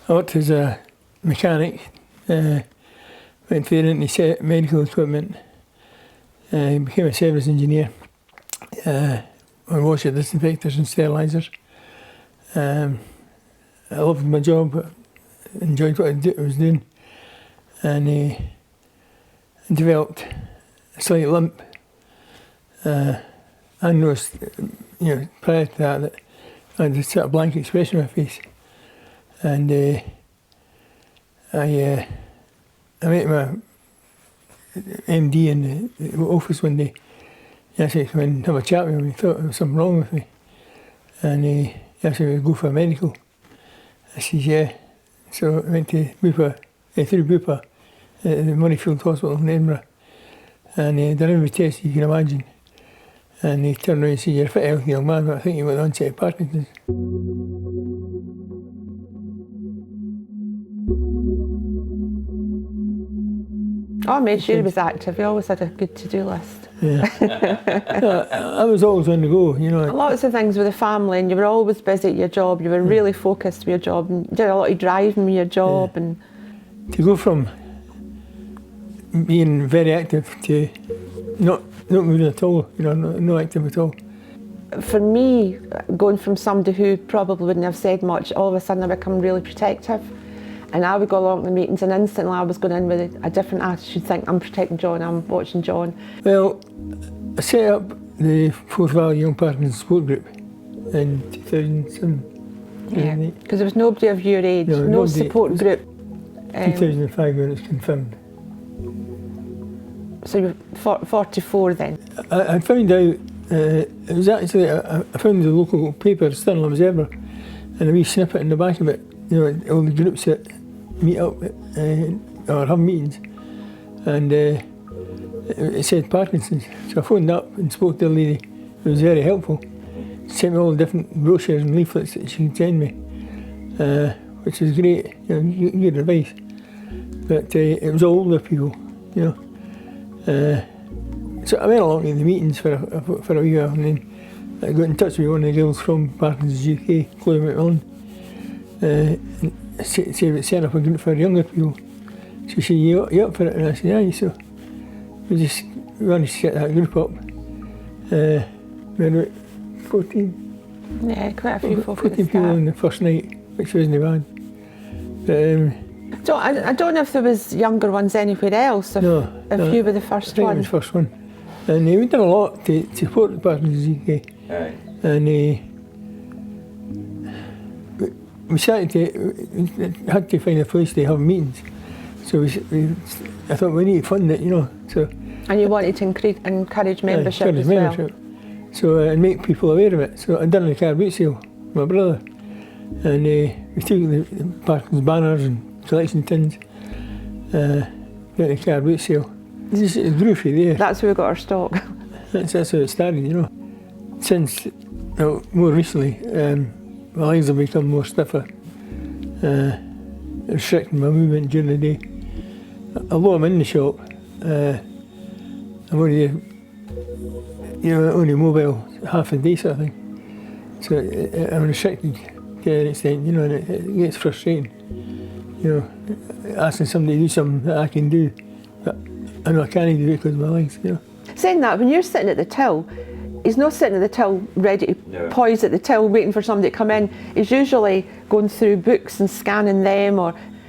I worked as a mechanic, went further into medical equipment, became a service engineer on washer disinfectors and sterilisers. I loved my job, enjoyed what I was doing, and developed a slight limp. I noticed, prior to that I had this sort of blank expression on my face, and I met my MD in the office one day. He asked me to come in and have a chat with me. He thought there was something wrong with me, and he asked me to go for a medical. I said yeah. So I went to Bupa, through Bupa, at the Murrayfield Hospital in Edinburgh, and done every test you can imagine. And he turned around and said, "You're a fit, healthy young man, but I think you've got the onset of Parkinson's." Oh, I made sure he was active. He always had a good to-do list. Yeah. I was always on the go, Lots of things with the family, and you were always busy at your job. You were really focused with your job, and you did a lot of driving with your job. Yeah. And to go from being very active to not moving at all, not active at all. For me, going from somebody who probably wouldn't have said much, all of a sudden I become really protective. And I would go along to the meetings, and instantly I was going in with a different attitude, think I'm protecting John, I'm watching John. Well, I set up the Forth Valley Young Parkinson's Support Group in 2007. Yeah, because there was nobody of your age, no support group. 2005 when it was confirmed. So you're 44 then? I found out, it was actually, I found the local paper, Stirling Observer, and a wee snippet in the back of it, all the groups that meet up or have meetings, and it said Parkinson's. So I phoned up and spoke to the lady. It was very helpful. She sent me all the different brochures and leaflets that she could send me, which was great, good advice. But it was all older people, So I went along to the meetings for a wee while, and then I got in touch with one of the girls from Parkinson's UK, Chloe McMillan, and said about setting up a group for younger people. So she said, you up for it? And I said, aye. So we managed to set that group up. We had about 14. Yeah, quite a few folk 14 people on the first night, which wasn't bad. But, I don't know if there was younger ones anywhere else, if you were the first one. I was the first one. And we done a lot to support the Parkinson's UK. Right. And we had to find a place to have meetings. So I thought we need to fund it, So, and you wanted to encourage membership as well. So and make people aware of it. So I'd done a car boot sale with my brother, and we took the Parkinson's banners and collection tins, got a car boot sale. It grew from there. That's where we got our stock. That's how it started, Since, more recently, my legs have become more stiffer, restricting my movement during the day. Although I'm in the shop, I'm only, only mobile half a day sort of thing. So I'm restricted to an extent, and it gets frustrating. Asking somebody to do something that I can do, but I know I can't do it because of my legs, Saying that, when you're sitting at the till, he's not sitting at the till ready to poise at the till waiting for somebody to come in. He's usually going through books and scanning them,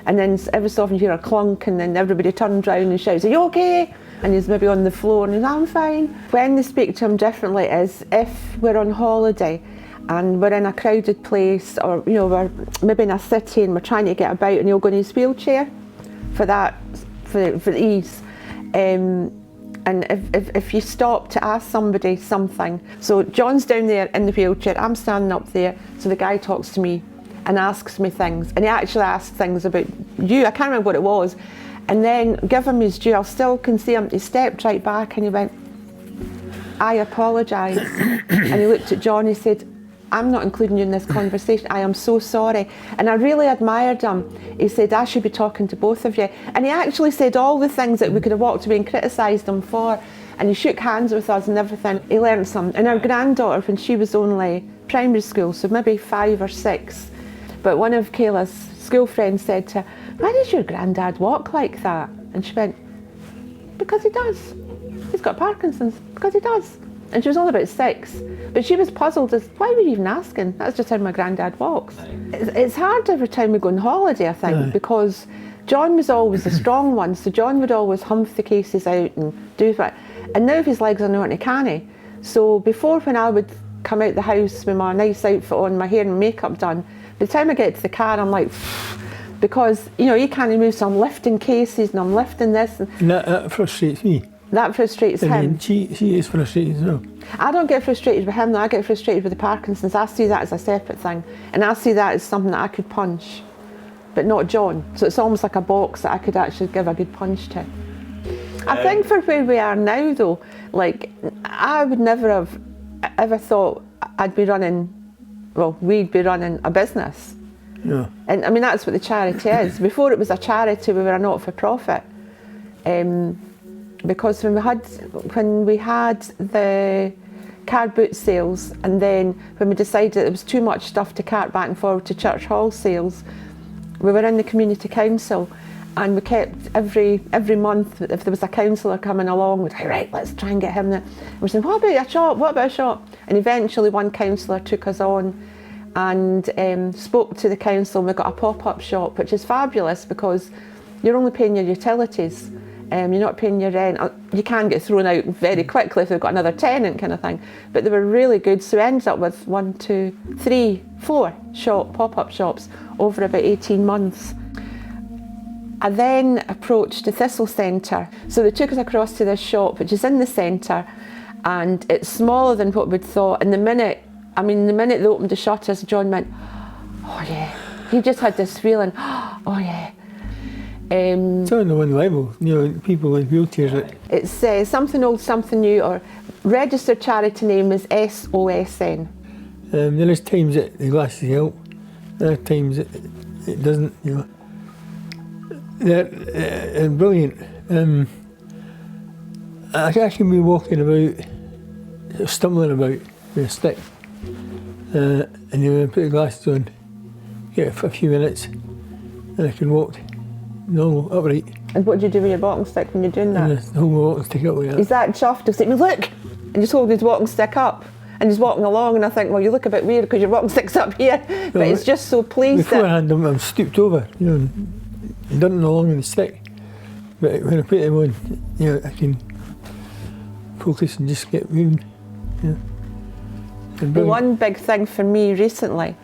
and then every so often you hear a clunk, and then everybody turns round and shouts, "Are you okay?" And he's maybe on the floor and he's, "I'm fine." When they speak to him differently is if we're on holiday and we're in a crowded place, or we're maybe in a city and we're trying to get about, and he'll go in his wheelchair for the ease. And if you stop to ask somebody something, so John's down there in the wheelchair, I'm standing up there, so the guy talks to me and asks me things, and he actually asked things about you, I can't remember what it was, and then give him his due, I still can see him, he stepped right back and he went, "I apologise," and he looked at John, he said, "I'm not including you in this conversation, I am so sorry." And I really admired him. He said, "I should be talking to both of you." And he actually said all the things that we could have walked away and criticised him for. And he shook hands with us and everything. He learned some. And our granddaughter, when she was only primary school, so maybe 5 or 6, but one of Kayla's school friend said to her, why does your granddad walk like that? And she went, because he does. He's got Parkinson's, because he does. And she was only about 6, but she was puzzled as, why were you even asking? That's just how my granddad walks. It's hard every time we go on holiday, I think, because John was always the strong one, so John would always humph the cases out and do that. And now his legs are not in canny. So before, when I would come out the house with my nice outfit on, my hair and makeup done, by the time I get to the car, I'm like, because, you know, he can't move, so I'm lifting cases and I'm lifting this. And that frustrates me. That frustrates him. And she is frustrated as well. I don't get frustrated with him, though. I get frustrated with the Parkinson's. I see that as a separate thing. And I see that as something that I could punch, but not John. So it's almost like a box that I could actually give a good punch to. I think for where we are now, though, like, I would never have ever thought I'd be running, well, we'd be running a business. No. And I mean, that's what the charity is. Before it was a charity, we were a not-for-profit. Because when we had the car boot sales, and then when we decided there was too much stuff to cart back and forward to church hall sales, we were in the community council, and we kept every month, if there was a councillor coming along, we'd say, right, let's try and get him there. And we're saying, what about a shop? What about a shop? And eventually one councillor took us on and spoke to the council, and we got a pop-up shop, which is fabulous because you're only paying your utilities. You're not paying your rent. You can get thrown out very quickly if they've got another tenant, kind of thing. But they were really good, so we ended up with 1, 2, 3, 4 pop-up shops over about 18 months. I then approached the Thistle Centre. So they took us across to this shop, which is in the centre, and it's smaller than what we'd thought. And the minute they opened the shutters, John went, oh yeah. He just had this feeling, oh yeah. It's on the one level, you know, people with wheelchairs. It's something old, something new, or registered charity name is SOSN. There is times that the glasses help, there are times that it doesn't, you know. They're brilliant. I can actually be walking about, stumbling about with a stick, and you put the glasses on, get it for a few minutes, and I can walk normal, upright. And what do you do with your walking stick when you're doing that? And hold my walking stick up like that. He's that chuffed to say, look, and just holding his walking stick up. And he's walking along, and I think, well, you look a bit weird because your walking stick's up here. But it's just so pleased. Beforehand, I'm stooped over, you know, and done along with the stick. But when I put them on, you know, I can focus and just get moving. You know. The one big thing for me recently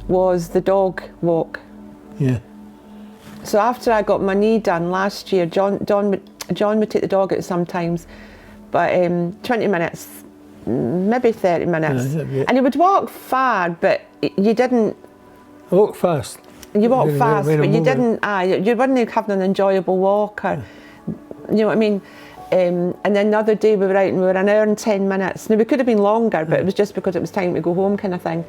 was the dog walk. Yeah. So after I got my knee done last year, John would take the dog out sometimes, but 20 minutes, maybe 30 minutes. And he would walk far, but you didn't... I walk fast. You walk fast, but you didn't... you weren't having an enjoyable walk, or, you know what I mean? And then the other day we were out and we were an hour and 10 minutes. Now we could have been longer, but it was just because it was time to go home, kind of thing.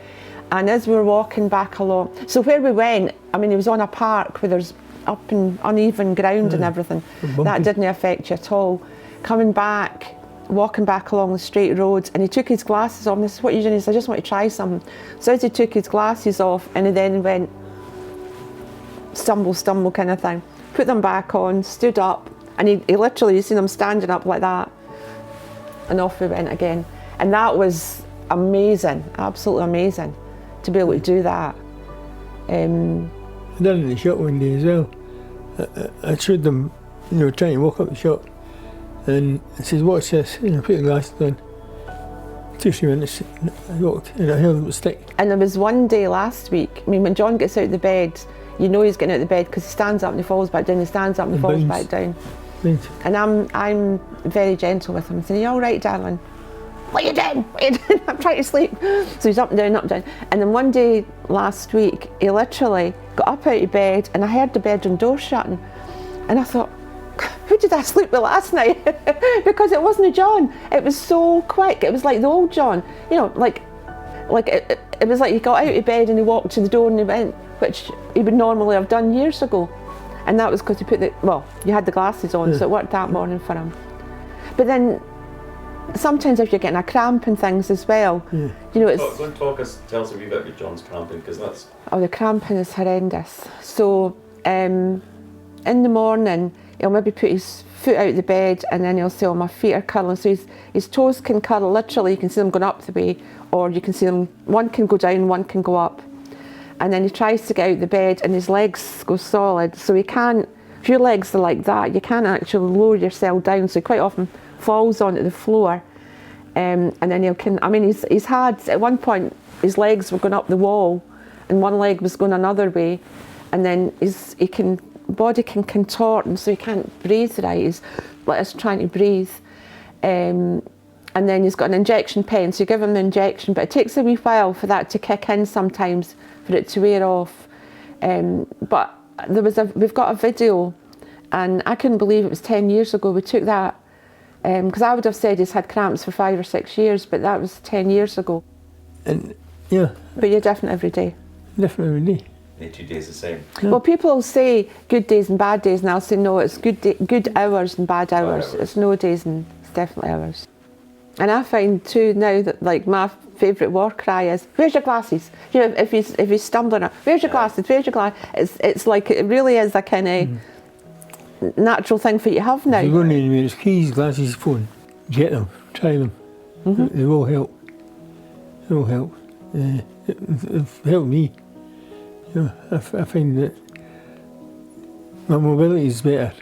And as we were walking back along, so where we went, I mean, it was on a park where there's up and uneven ground and everything. That didn't affect you at all. Coming back, walking back along the straight roads, and he took his glasses off, and this is what you're doing, he said, I just want to try something. So as he took his glasses off, and he then went, stumble kind of thing, put them back on, stood up, and he literally, you seen him standing up like that, and off we went again. And that was amazing, absolutely amazing, to be able to do that. I done it in the shop one day as well. I showed them, you know, trying to walk up the shop, and I says, watch this, you know, put the glasses on. 2 or 3 minutes, I walked, and I held them with a stick. And there was one day last week, I mean, when John gets out of the bed, you know he's getting out of the bed because he stands up and he falls back down, he stands up and he falls back down. And I'm very gentle with him. I'm saying, are you all right, darling? What are you doing? What are you doing? I'm trying to sleep. So he's up and down, up and down. And then one day last week, he literally got up out of bed, and I heard the bedroom door shutting. And I thought, who did I sleep with last night? Because it wasn't John. It was so quick. It was like the old John. You know, like it was like he got out of bed and he walked to the door and he went, which he would normally have done years ago. And that was because he put you had the glasses on, so it worked that morning for him. But then sometimes if you're getting a cramp and things as well, you know, it's... Go and tell us a wee bit about John's cramping, because that's... Oh, the cramping is horrendous. So, in the morning, he'll maybe put his foot out the bed and then he'll say, oh, my feet are curling. So his toes can curl, literally, you can see them going up the way, or you can see them, one can go down, one can go up. And then he tries to get out the bed and his legs go solid, so he can't, if your legs are like that, you can't actually lower yourself down, so he quite often falls onto the floor. And then he's had, at one point, his legs were going up the wall and one leg was going another way, and then body can contort, and so he can't breathe right. He's like us trying to breathe. And then he's got an injection pen, so you give him the injection, but it takes a wee while for that to kick in sometimes, for it to wear off. But we've got a video, and I couldn't believe it was 10 years ago we took that, because I would have said he's had cramps for 5 or 6 years, but that was 10 years ago. And yeah. But you're different every day. Different every day. 2 days the same. No. Well, people will say good days and bad days, and I'll say no, it's good hours and bad hours. It's no days and it's definitely hours. And I find too now that, like, my favourite war cry is, where's your glasses? You know, if he's stumbling, where's your glasses? Where's your glasses? It's like, it really is a kind of natural thing for you to have now. If you're going anywhere, it's keys, glasses, phone. Get them, try them. They will help. They will help. It's helped me. You know, I find that my mobility is better.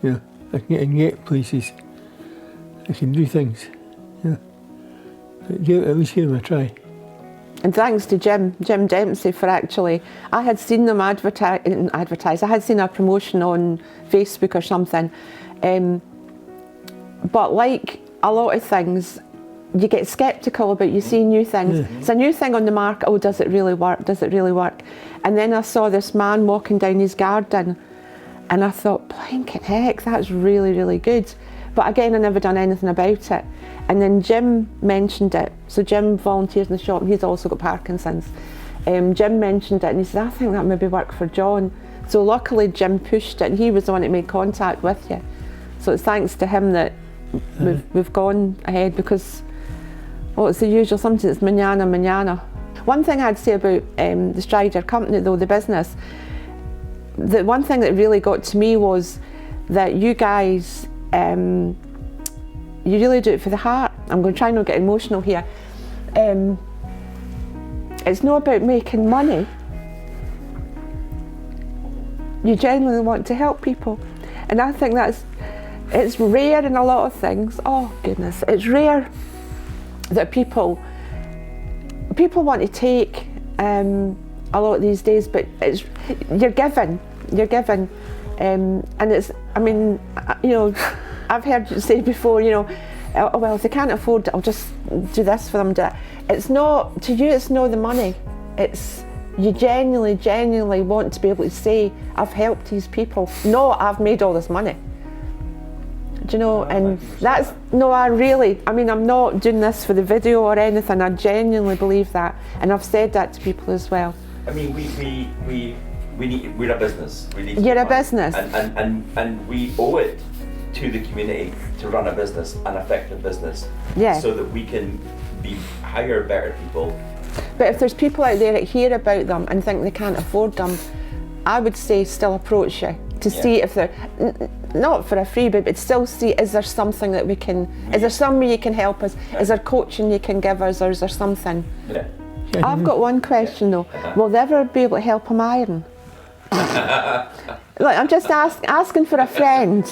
You know, I can get places. I can do things. You know, but at least give them a try. And thanks to Jim Dempsey for actually, I had seen them advertise. I had seen a promotion on Facebook or something. But like a lot of things, you get sceptical about, you see new things. Yeah. It's a new thing on the market. Oh, does it really work? Does it really work? And then I saw this man walking down his garden, and I thought, blinking heck, that's really, really good. But again, I never done anything about it. And then Jim mentioned it. So Jim volunteers in the shop, and he's also got Parkinson's. Jim mentioned it, and he said, I think that maybe work for John. So luckily Jim pushed it, and he was the one that made contact with you. So it's thanks to him that we've gone ahead, because, well, it's the usual, sometimes it's manana. One thing I'd say about the StrydAR company, though, the business, the one thing that really got to me was that you guys, you really do it for the heart. I'm going to try not to get emotional here. It's not about making money. You genuinely want to help people. And I think it's rare in a lot of things. Oh goodness, it's rare that people want to take a lot these days, but you're given, and it's, I mean, you know, I've heard you say before, you know, oh well, if they can't afford it, I'll just do this for them. It's not, to you, it's not the money. It's, you genuinely want to be able to say, I've helped these people. No, I've made all this money. Do you know, and that's, no, I mean, I'm not doing this for the video or anything. I genuinely believe that, and I've said that to people as well. I mean, we're a business. We need to You're a make money. business. And we owe it to the community to run a business, an effective business, Yeah. so that we can hire better people. But if there's people out there that hear about them and think they can't afford them, I would say still approach you to see if they're, not for a free, but still see, is there something that we can, is there some way you can help us? Is there coaching you can give us, or is there something? Yeah. I've got one question though. Will they ever be able to help him iron? Like, I'm just asking for a friend.